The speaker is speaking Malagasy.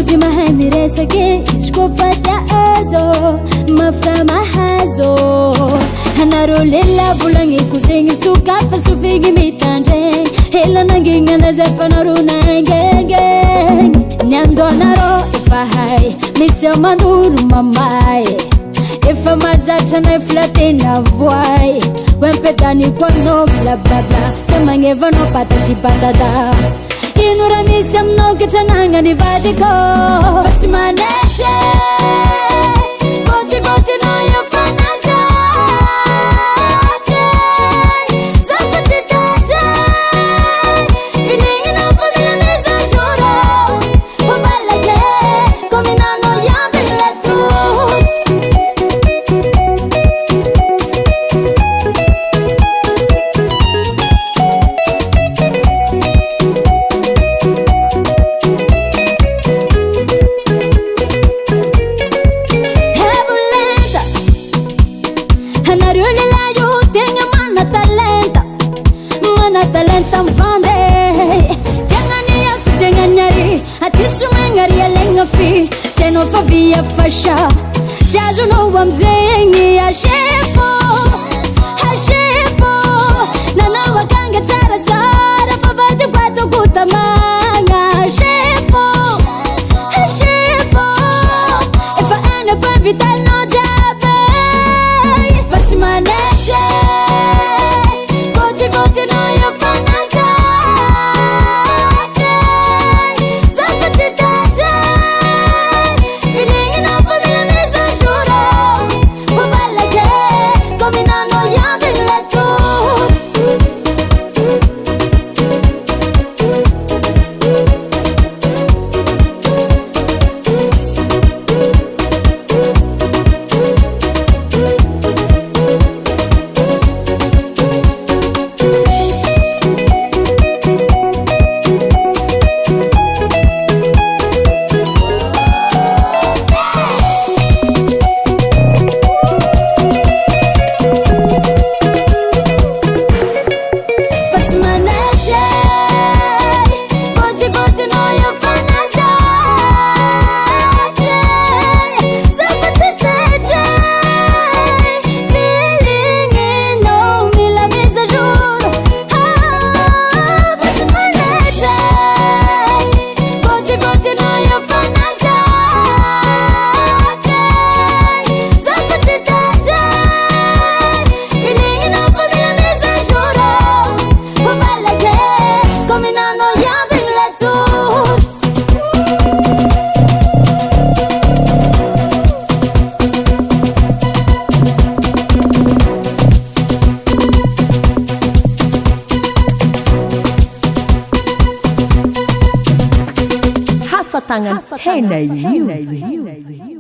Udi mahamire sake iskopata azo mafra mahazo Hanaro lela bulangi kuzingi suka fasufingi mitandre Hela nanginga na zefanaro nangenge Nyando naro ifahai Misio manduru mamai Ifa mazacha na iflate na voai Wempetani kwa no bla bla bla Semangeva no patati patata Inura misio mno kitananga ni vatiko Fatima neche Boti boti no yofana Talenta mvande Jangani ya tujenganyari Atisu mengari ya lengafi Teno favia fasha Jazu no wamzengi ya shefo Hashefo Nana wakanga tarazara Fabati pato kutamanga Shefo Hashefo Ifa ene pa vital no jabe Fatima neche Boti boti no yo Tangan Henay Music.